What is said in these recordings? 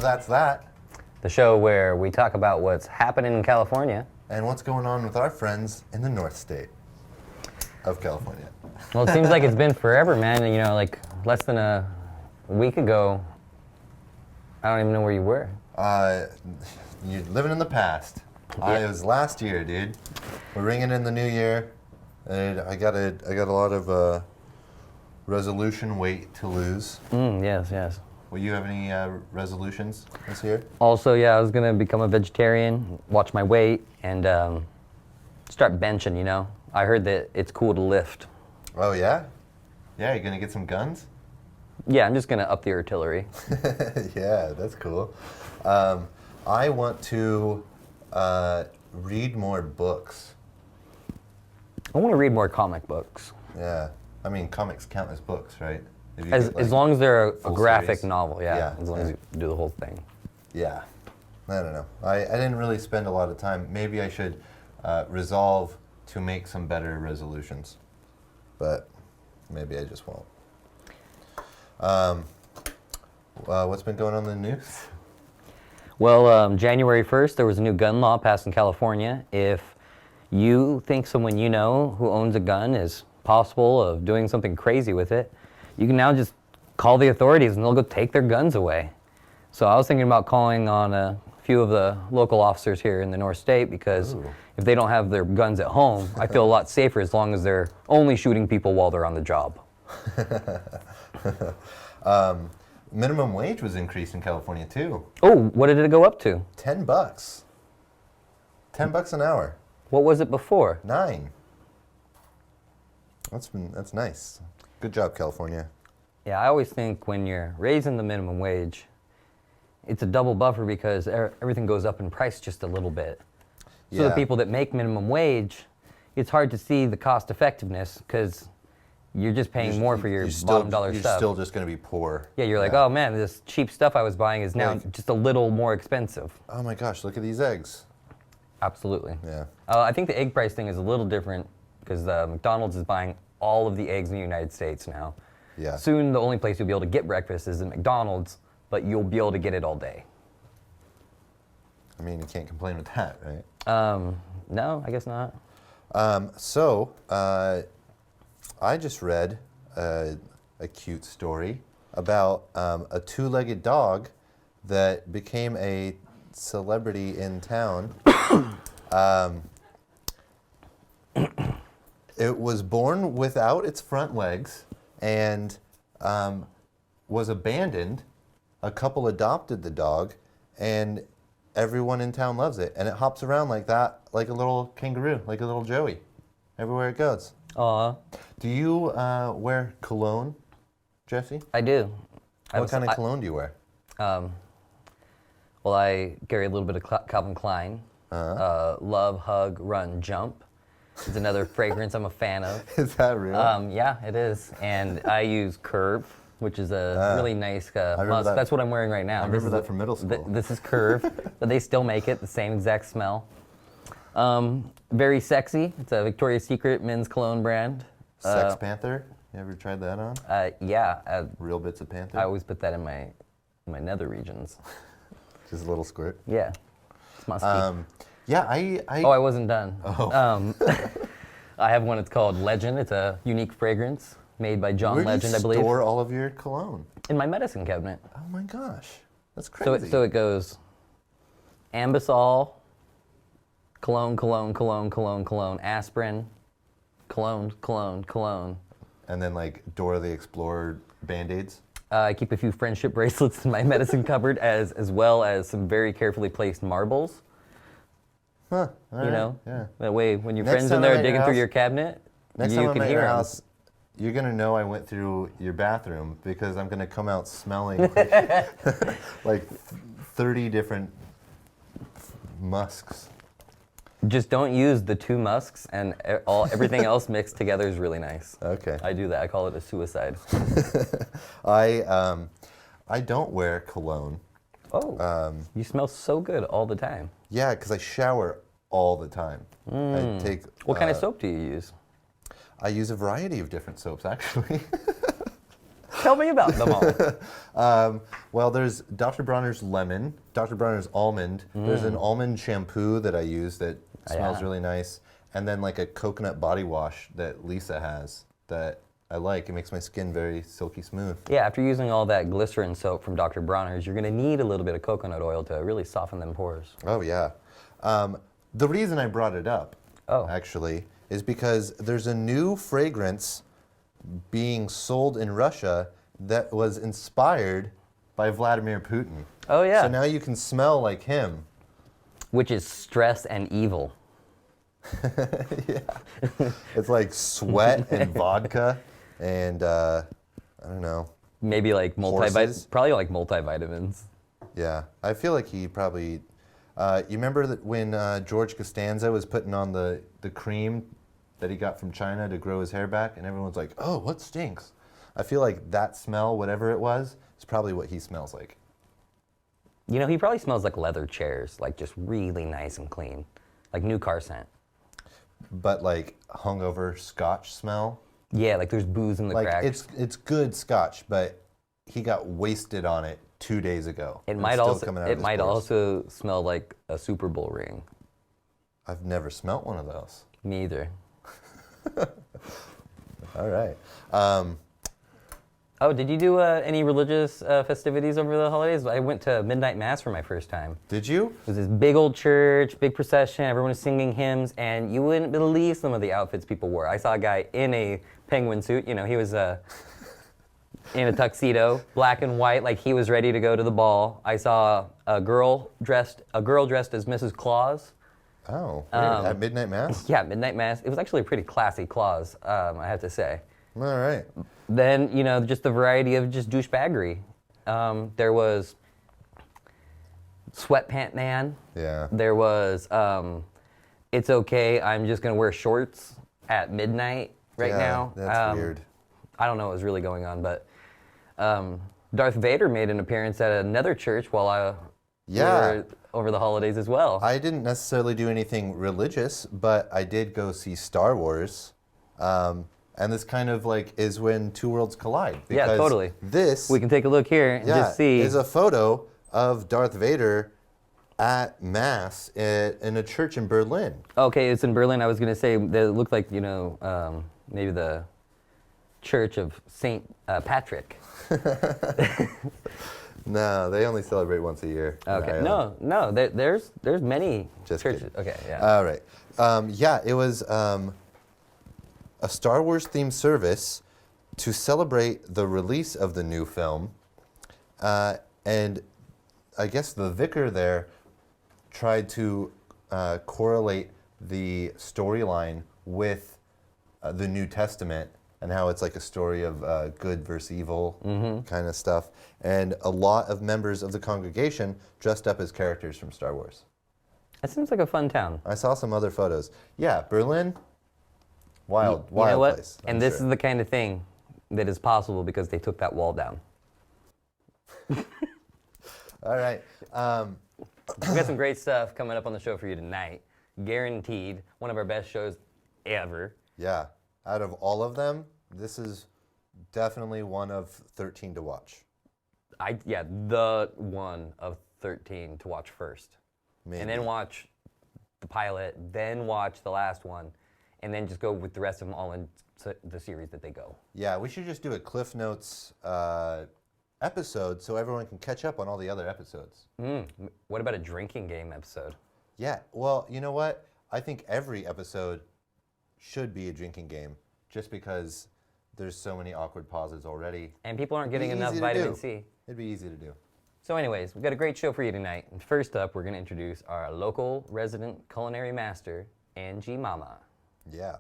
That's That. The show where we talk about what's happening in California. And what's going on with our friends in the North State of California. Well, it seems like it's been forever, man. You know, like less than a week ago, I don't even know where you were. You're living in the past. Yeah. It was last year, dude. We're ringing in the new year, and I got a lot of resolution weight to lose. Yes. Will you have any resolutions this year? Also, yeah, I was gonna become a vegetarian, watch my weight, and start benching. You know, I heard that it's cool to lift. Oh yeah? Yeah, you're gonna get some guns? Yeah, I'm just gonna up the artillery. Yeah, that's cool. I want to read more books. I want to read more comic books. Yeah, I mean comics count as books, right? If you As get, like, long as they're a graphic series. novel, yeah. Yeah, As long as you do the whole thing. Yeah, I don't know. I didn't really spend a lot of time. Maybe I should resolve to make some better resolutions, but maybe I just won't. What's been going on in the news? Well, January 1st, there was a new gun law passed in California. If you think someone you know who owns a gun is possible of doing something crazy with it, you can now just call the authorities and they'll go take their guns away. So I was thinking about calling on a few of the local officers here in the North State because if they don't have their guns at home, I feel a lot safer as long as they're only shooting people while they're on the job. Minimum wage was increased in California too. Oh, what did it go up to? $10. $10 an hour. What was it before? $9. That's nice. Good job, California. Yeah, I always think when you're raising the minimum wage, it's a double buffer because everything goes up in price just a little bit. So the people that make minimum wage, it's hard to see the cost effectiveness because you're just paying more for your bottom dollar stuff. You're still just going to be poor. Yeah, you're like, oh man, this cheap stuff I was buying is now just a little more expensive. Oh my gosh, look at these eggs. Absolutely. Yeah. I think the egg price thing is a little different because McDonald's is buying all of the eggs in the United States now. Yeah. Soon the only place you'll be able to get breakfast is at McDonald's, but you'll be able to get it all day. I mean, you can't complain with that, right? No, I guess not. I just read a cute story about a two-legged dog that became a celebrity in town. It was born without its front legs and was abandoned. A couple adopted the dog, and everyone in town loves it. And it hops around like that, like a little kangaroo, like a little Joey, everywhere it goes. Aw. Do you wear cologne, Jesse? I do. What kind of cologne do you wear? Well, I carry a little bit of Calvin Klein. Love, Hug, Run, Jump. It's another fragrance I'm a fan of. Is that real? Yeah, it is. And I use Curve, which is a really nice musk. That's what I'm wearing right now. I remember that from middle school. This is Curve, but they still make it, the same exact smell. Very sexy. It's a Victoria's Secret men's cologne brand. Sex Panther? You ever tried that on? Yeah. Real bits of Panther? I always put that in my nether regions. Just a little squirt? Yeah. It's musky. Yeah, Oh, I wasn't done. Oh. I have one. It's called Legend. It's a unique fragrance made by John Legend, I believe. Where do you store all of your cologne? In my medicine cabinet. Oh my gosh, that's crazy. So it goes Ambisol, cologne, cologne, cologne, cologne, cologne, aspirin, cologne, cologne, cologne. And then like Dora the Explorer Band-Aids? I keep a few friendship bracelets in my medicine cupboard as well as some very carefully placed marbles. Huh. You know? Yeah. That way when your Next friend's time in there I'm at your digging through house- your cabinet, Next you time I'm can at hear your 'em. house, you're gonna know I went through your bathroom because I'm gonna come out smelling like 30 different musks. Just don't use the two musks, and everything else mixed together is really nice. Okay. I do that. I call it a suicide. I don't wear cologne. Oh, you smell so good all the time. Yeah, because I shower all the time. I take. What kind of soap do you use? I use a variety of different soaps, actually. Tell me about them all. Well, there's Dr. Bronner's lemon, Dr. Bronner's almond. There's an almond shampoo that I use that smells really nice. And then like a coconut body wash that Lisa has that I like. It makes my skin very silky smooth. Yeah, after using all that glycerin soap from Dr. Bronner's, you're going to need a little bit of coconut oil to really soften them pores. Oh, yeah. The reason I brought it up, actually, is because there's a new fragrance being sold in Russia that was inspired by Vladimir Putin. Oh, yeah. So now you can smell like him. Which is stress and evil. Yeah. It's like sweat and vodka and, I don't know. Maybe like probably like multivitamins. Yeah. I feel like he probably... you remember that when George Costanza was putting on the cream that he got from China to grow his hair back, and everyone's like, oh, what stinks? I feel like that smell, whatever it was, is probably what he smells like. You know, he probably smells like leather chairs, like just really nice and clean, like new car scent. But like hungover Scotch smell? Yeah, like there's booze in the cracks. It's good Scotch, but he got wasted on it 2 days ago. It might also smell like a Super Bowl ring. I've never smelt one of those. Me either. All right. Oh, did you do any religious festivities over the holidays? I went to midnight mass for my first time. Did you? It was this big old church, big procession, everyone was singing hymns, and you wouldn't believe some of the outfits people wore. I saw a guy in a penguin suit, you know, he was in a tuxedo, black and white, like he was ready to go to the ball. I saw a girl dressed as Mrs. Claus. Oh, weird. At midnight mass? Yeah, midnight mass. It was actually a pretty classy Claus, I have to say. All right. Then, you know, just the variety of just douchebaggery. There was Sweatpant Man. Yeah. There was It's Okay, I'm just going to wear shorts at midnight now. That's weird. I don't know what was really going on, but Darth Vader made an appearance at another church while we were over the holidays as well. I didn't necessarily do anything religious, but I did go see Star Wars. And this kind of like is when two worlds collide. Yeah, totally. This we can take a look here and just see. Is a photo of Darth Vader at mass in a church in Berlin. Okay, it's in Berlin. I was going to say that it looked like, you know, maybe the Church of Saint Patrick. No, they only celebrate once a year. Okay, no, there's many churches. Kidding. Okay, yeah. All right. It was a Star Wars themed service to celebrate the release of the new film. And I guess the vicar there tried to correlate the storyline with the New Testament and how it's like a story of good versus evil kind of stuff. And a lot of members of the congregation dressed up as characters from Star Wars. That seems like a fun town. I saw some other photos. Yeah, Berlin, wild you know what? place. And this is the kind of thing that is possible because they took that wall down. All right. We've got some great stuff coming up on the show for you tonight. Guaranteed. One of our best shows ever. Yeah. Out of all of them, this is definitely one of 13 to watch. The one of 13 to watch first. Maybe. And then watch the pilot, then watch the last one, and then just go with the rest of them all in the series that they go. Yeah, we should just do a Cliff Notes episode so everyone can catch up on all the other episodes. What about a drinking game episode? Yeah, well, you know what? I think every episode should be a drinking game just because there's so many awkward pauses already. And people aren't getting enough vitamin C. It'd be easy to do. So anyways, we've got a great show for you tonight. And first up, we're going to introduce our local resident culinary master, Angie Mama. Yeah.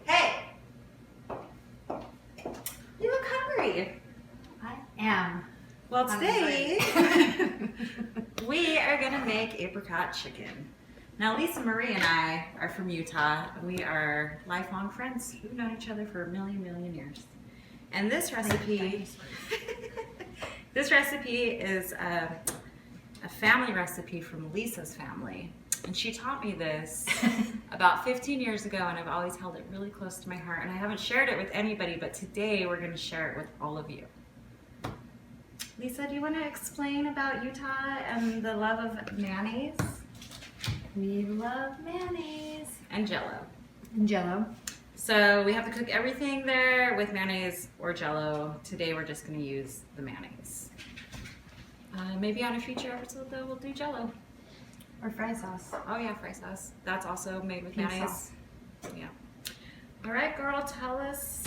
Hey! You look hungry. I am. Well, today we are going to make apricot chicken. Now, Lisa Marie and I are from Utah. We are lifelong friends. We've known each other for a million years. And this recipe, this recipe is a family recipe from Lisa's family. And she taught me this about 15 years ago, and I've always held it really close to my heart. And I haven't shared it with anybody, but today we're going to share it with all of you. Lisa, do you want to explain about Utah and the love of mayonnaise? We love mayonnaise. And Jell-O. And Jell-O. So we have to cook everything there with mayonnaise or Jell-O. Today we're just going to use the mayonnaise. Maybe on a future episode though we'll do Jell-O. Or fry sauce. Oh yeah, fry sauce. That's also made with Pink mayonnaise. sauce. Yeah. All right, girl, tell us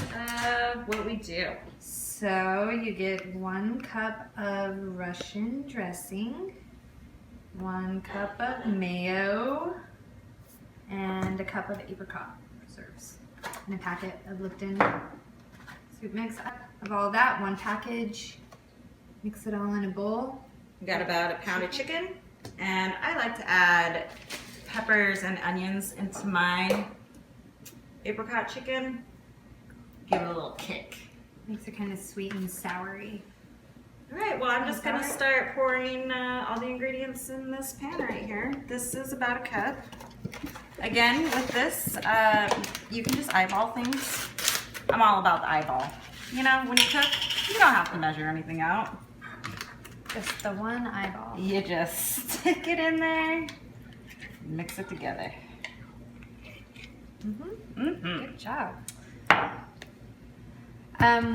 what we do. So you get 1 cup of Russian dressing, 1 cup of mayo, and a cup of apricot preserves, and a packet of Lipton soup mix. Of all that, 1 package. Mix it all in a bowl. We got about a pound of chicken, and I like to add peppers and onions into my apricot chicken. Give it a little kick. Makes it kind of sweet and soury. All right, well, I'm just gonna start pouring all the ingredients in this pan right here. This is about a cup. Again, with this, you can just eyeball things. I'm all about the eyeball. You know, when you cook, you don't have to measure anything out. Just the 1 eyeball. You just stick it in there, mix it together. Good job.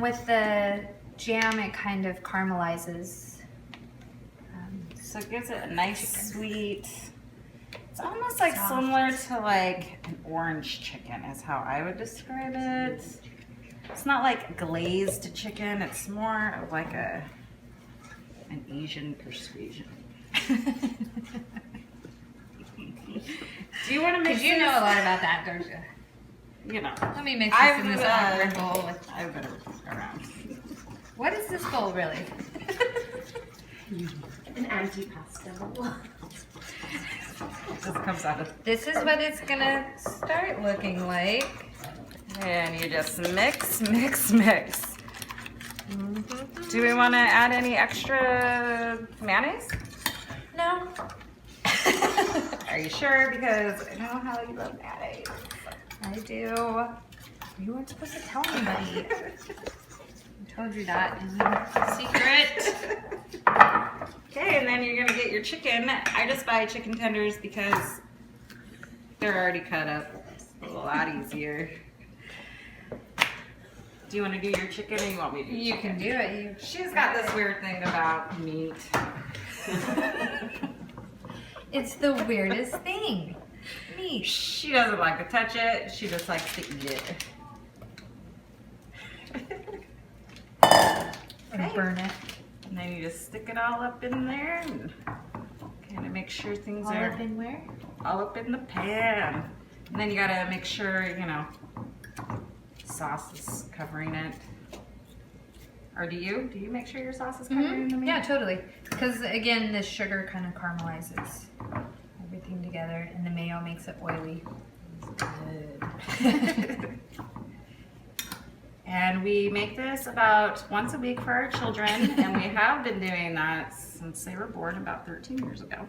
With the jam, it kind of caramelizes. So it gives it a nice sweet, it's almost like similar to like an orange chicken is how I would describe it. It's not like glazed chicken, it's more of like an Asian persuasion. Do you want to mix? Because you know a lot about that, don't you? You know. Let me mix this in this awkward bowl. I better around. What is this bowl really? An anti-pasta bowl. This comes out of. This is what it's gonna start looking like. And you just mix, mix, mix. Do we want to add any extra mayonnaise? No. Are you sure? Because I know how you love mayonnaise. I do. You weren't supposed to tell anybody. I told you that in secret. Okay, and then you're gonna get your chicken. I just buy chicken tenders because they're already cut up. It's a lot easier. Do you want to do your chicken or you want me to do You chicken? can do it. She's got this weird thing about meat. It's the weirdest thing. Meat. She doesn't like to touch it. She just likes to eat it. And burn it. And then you just stick it all up in there and kind of make sure things All are up in where? all up in the pan. And then you gotta make sure, you know, sauce is covering it. Or do you make sure your sauce is covering the meat? Yeah, totally. Because again, the sugar kind of caramelizes everything together, and the mayo makes it oily. Good. And we make this about once a week for our children, and we have been doing that since they were born about 13 years ago.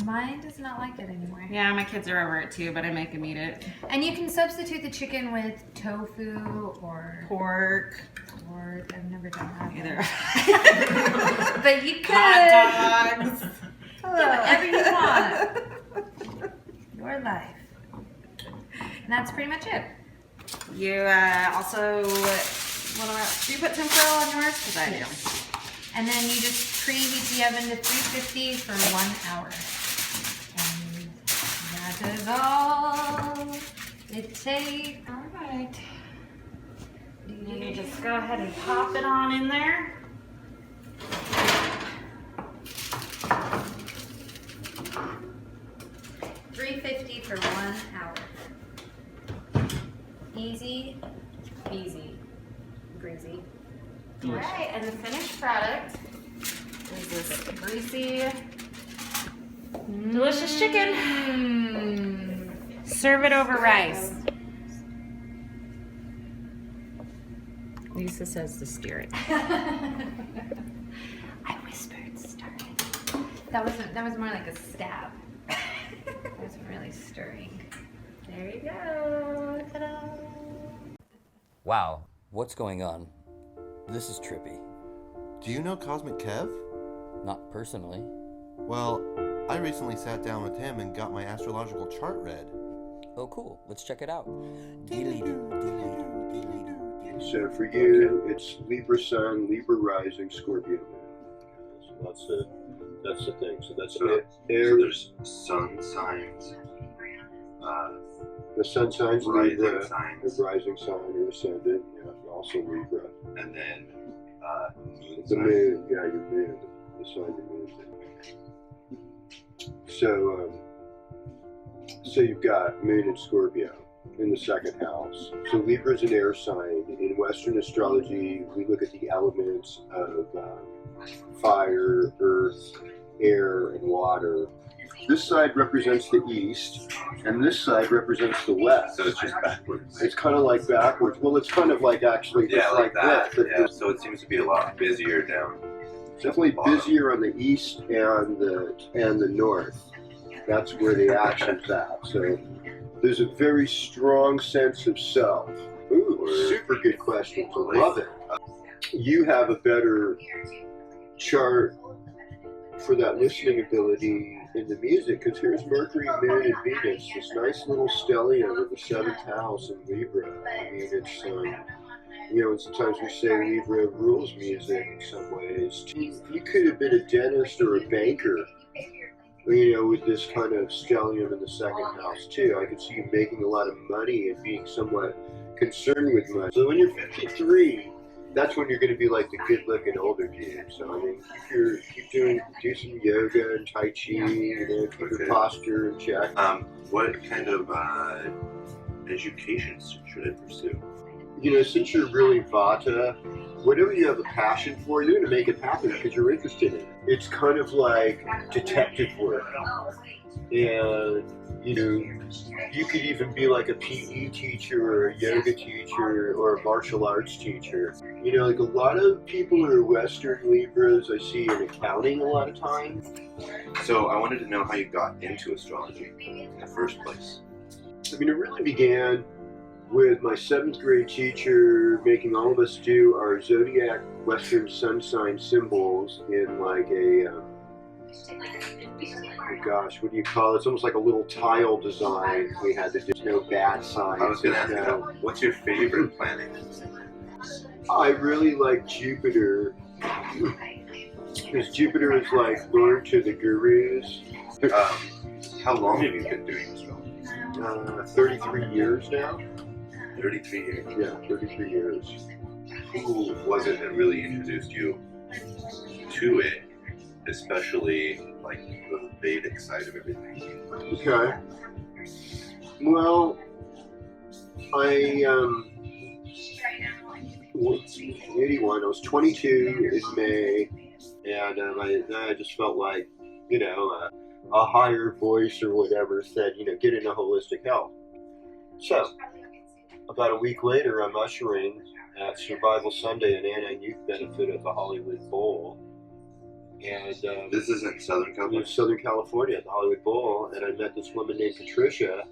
Mine does not like it anymore. Yeah, my kids are over it too, but I make them eat it. And you can substitute the chicken with tofu or Pork, I've never done that either. But you could. Hot dogs. Yeah, whatever you want. Your life. And that's pretty much it. You also, do you put tinfoil on yours? Because I do. And then you just preheat the oven to 350 for 1 hour. And that is all it takes. All right. You just go ahead and pop it on in there. $350 for 1 hour. Easy, easy, breezy. All right, and the finished product is this greasy, delicious chicken. Serve it over rice. Lisa says to steer it. I whispered, start it. That was more like a stab. I was stirring. There you go. Ta-da! Wow, what's going on? This is trippy. Do you know Cosmic Kev? Not personally. Well, I recently sat down with him and got my astrological chart read. Oh, cool. Let's check it out. So for you, it's Libra Sun, Libra Rising, Scorpio Moon. So that's the thing. So that's it. So there's sun signs, The sun signs rising Libra, signs, the rising sign or ascendant, also Libra. and then moon The signs. moon, your moon, the sign of moon. So you've got Moon and Scorpio in the second house. So Libra is an air sign. In Western astrology, we look at the elements of fire, earth, air, and water. This side represents the east, and this side represents the west. So it's just backwards. It's kind of like backwards. Well, it's kind of like actually Yeah, just like that. this. Yeah. So it seems to be a lot busier down. Definitely busier on the east and the north. That's where the action's at. So there's a very strong sense of self. Ooh, super good question. I love it. You have a better chart for that listening ability in the music, because here's Mercury, Moon, and Venus, this nice little stellium of the seventh house in Libra. I mean, it's and sometimes we say Libra rules music in some ways. You could have been a dentist or a banker, with this kind of stellium in the second house too. I could see you making a lot of money and being somewhat concerned with money. So when you're 53, that's when you're going to be like the good-looking older dude. So I mean, do some yoga and tai chi, keep your posture in check. What kind of education should I pursue? Since you're really Vata, whatever you have a passion for, you're going to make it happen because you're interested in it. It's kind of like detective work. And, you could even be like a PE teacher or a yoga teacher or a martial arts teacher. Like a lot of people who are Western Libras, I see in accounting a lot of times. So I wanted to know how you got into astrology in the first place. I mean, it really began with my 7th grade teacher making all of us do our zodiac Western sun sign symbols in like a, what do you call it? It's almost like a little tile design. We had to do no bad signs. I was going to ask you, what's your favorite planet? I really like Jupiter, because Jupiter is like Lord to the gurus. How long have you been doing astrology? 33 years now. 33 years. Yeah, 33 years. Who was it that really introduced you to it, especially like the Vedic side of everything? Okay. Well, I 81. I was 22 in May, and I just felt like, a higher voice or whatever said, get into holistic health. So, about a week later, I'm ushering at Survival Sunday, an anti-youth benefit at the Hollywood Bowl. And This is in Southern in California. Southern California at the Hollywood Bowl, and I met this woman named Patricia,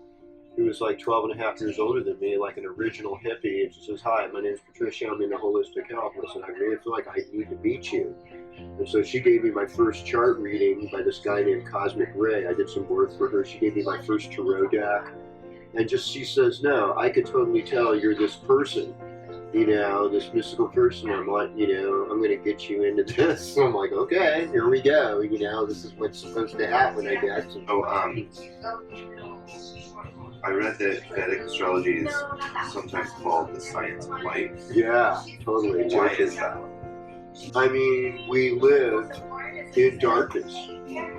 who was like 12 and a half years older than me, like an original hippie, and she says, "Hi, my name's Patricia, I'm into holistic health." And I said, "I really feel like I need to meet you." And so she gave me my first chart reading by this guy named Cosmic Ray. I did some work for her. She gave me my first tarot deck. And she says, "No, I could totally tell you're this person, this mystical person. I'm like, I'm going to get you into this." So I'm like, okay, here we go. This is what's supposed to happen, I guess. I read that Vedic astrology is sometimes called the science of light. Yeah, totally. Why is that? I mean, we live in darkness.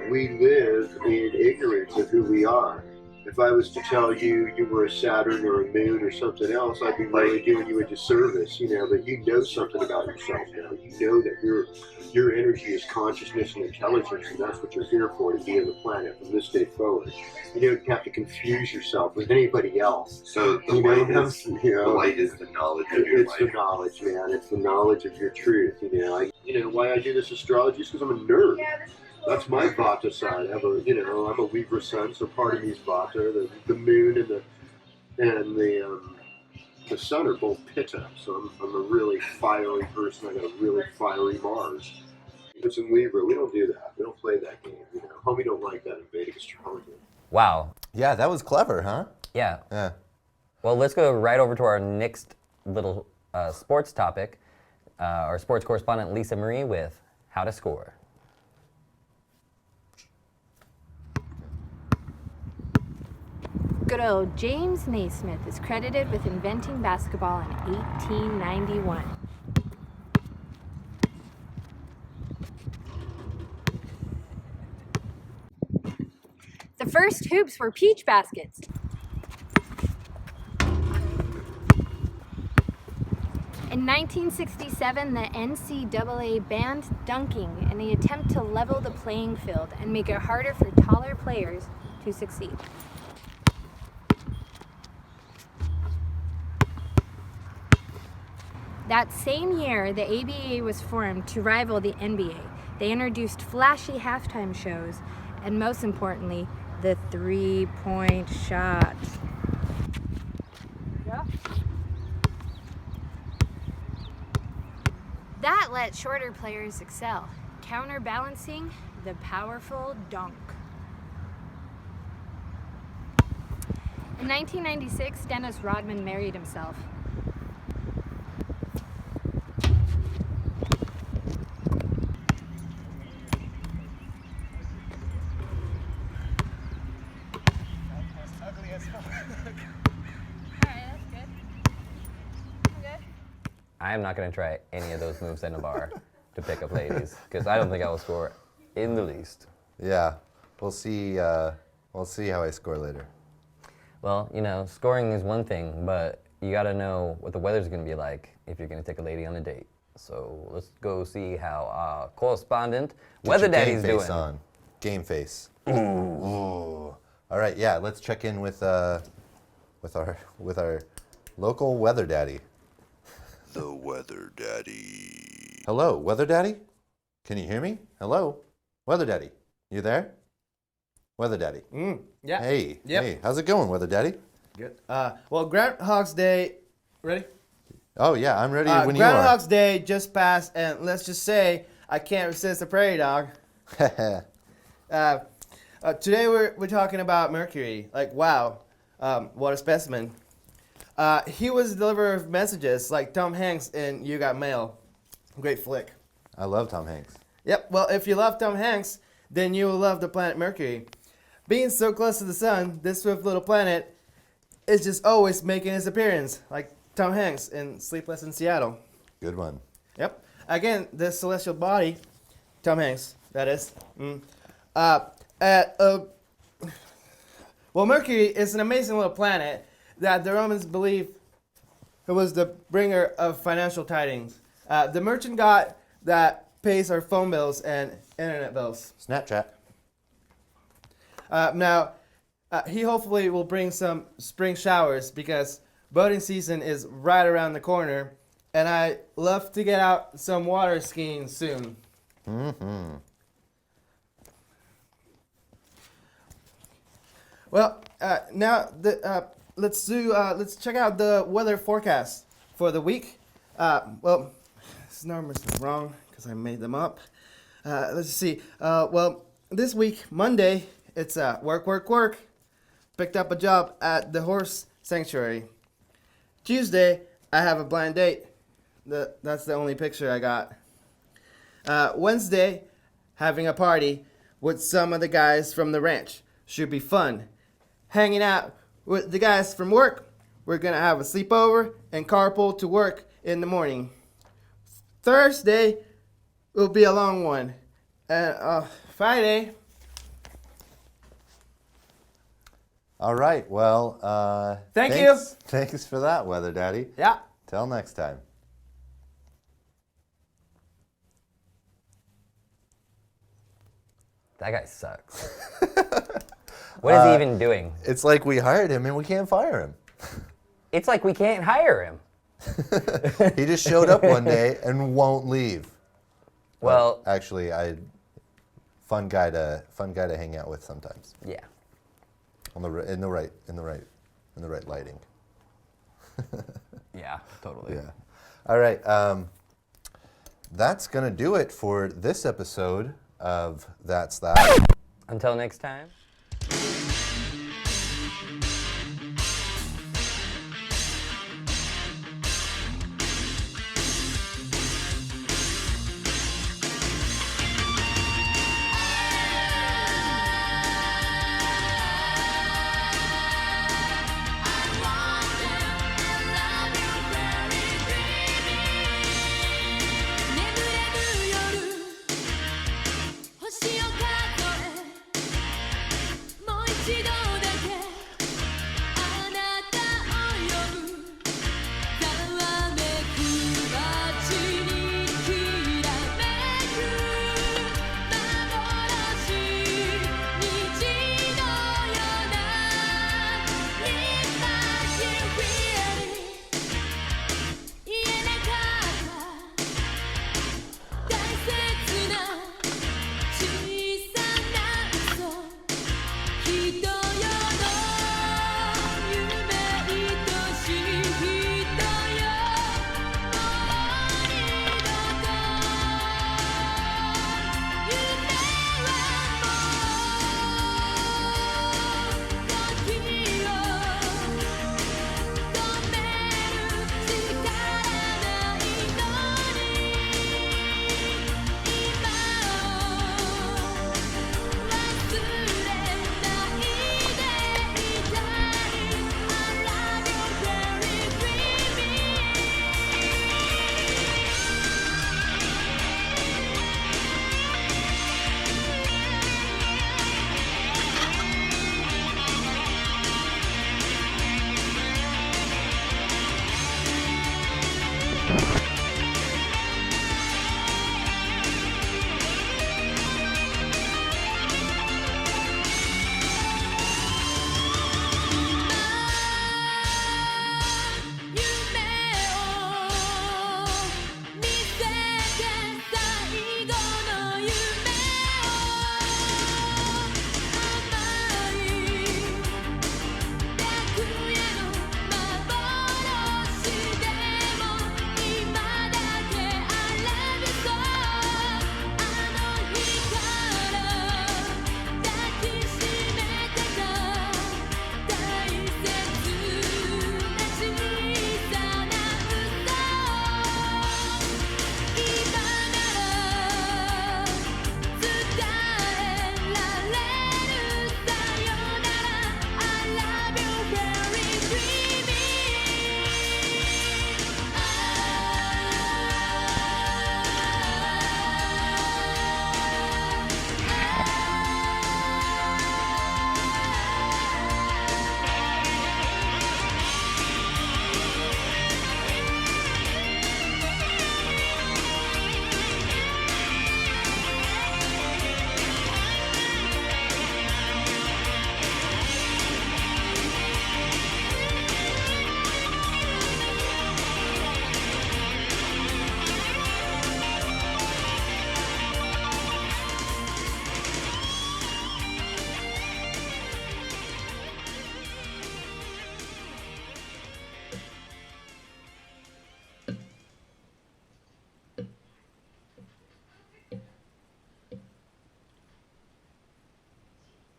We live in ignorance of who we are. If I was to tell you you were a Saturn or a Moon or something else, I'd be really doing you a disservice, but you know something about yourself now. You know that your energy is consciousness and intelligence, and that's what you're here for, to be on the planet from this day forward. You don't have to confuse yourself with anybody else. So the light is the knowledge of your life. It's the knowledge, man. It's the knowledge of your truth. Why I do this astrology is because I'm a nerd. That's my Vata side. I'm a Libra sun, so part of me is Vata. The moon and the sun are both Pitta, so I'm a really fiery person. I got a really fiery Mars. It's in Libra. We don't do that. We don't play that game. Homie don't like that in Vedic astrology. Wow. Yeah, that was clever, huh? Yeah. Yeah. Well, let's go right over to our next little sports topic. Our sports correspondent Lisa Marie with How to Score. Good old James Naismith is credited with inventing basketball in 1891. The first hoops were peach baskets. In 1967, the NCAA banned dunking in the attempt to level the playing field and make it harder for taller players to succeed. That same year, the ABA was formed to rival the NBA. They introduced flashy halftime shows, and most importantly, the three-point shot. Yeah. That let shorter players excel, counterbalancing the powerful dunk. In 1996, Dennis Rodman married himself. I am not going to try any of those moves in a bar to pick up ladies because I don't think I will score in the least. Yeah. We'll see. We'll see how I score later. Well, scoring is one thing, but you got to know what the weather's going to be like if you're going to take a lady on a date. So let's go see how our correspondent, Weather Daddy's Game doing. face on. Game face. Ooh. All right. Yeah. Let's check in with our local Weather Daddy. The Weather Daddy. Hello, Weather Daddy? Can you hear me? Hello? Weather Daddy, you there? Weather Daddy. Yeah. Hey, Yep. hey, how's it going, Weather Daddy? Good. Well, Groundhog's Day. Ready? Oh, yeah, I'm ready when you Groundhog's Day just passed, and let's just say I can't resist the prairie dog. are. Today we're talking about Mercury. Like, wow, what a specimen. He was a deliverer of messages like Tom Hanks in You Got Mail. Great flick. I love Tom Hanks. Yep, well, if you love Tom Hanks, then you will love the planet Mercury. Being so close to the sun, this swift little planet is just always making his appearance, like Tom Hanks in Sleepless in Seattle. Good one. Yep. Again, this celestial body, Tom Hanks, that is. Well, Mercury is an amazing little planet that the Romans believed it was the bringer of financial tidings. The merchant god that pays our phone bills and internet bills. Snapchat. Now, he hopefully will bring some spring showers because boating season is right around the corner, and I love to get out some water skiing soon. Mm-hmm. Well, now let's check out the weather forecast for the week. Well, this numbers are wrong because I made them up. Let's see. Well, this week, Monday, it's work. Picked up a job at the horse sanctuary. Tuesday, I have a blind date. That's the only picture I got. Wednesday, having a party with some of the guys from the ranch. Should be fun. Hanging out with the guys from work. We're going to have a sleepover and carpool to work in the morning. Thursday will be a long one. And Friday. All right, well, Thank you. Thanks for that, Weather Daddy. Yeah. Till next time. That guy sucks. What is he even doing? It's like we hired him and we can't fire him. It's like we can't hire him. He just showed up one day and won't leave. Well, Actually, fun guy to hang out with sometimes. Yeah. In the right lighting. Yeah, totally. Yeah. All right. That's gonna do it for this episode of That's That. Until next time.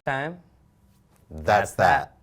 Time. That's that.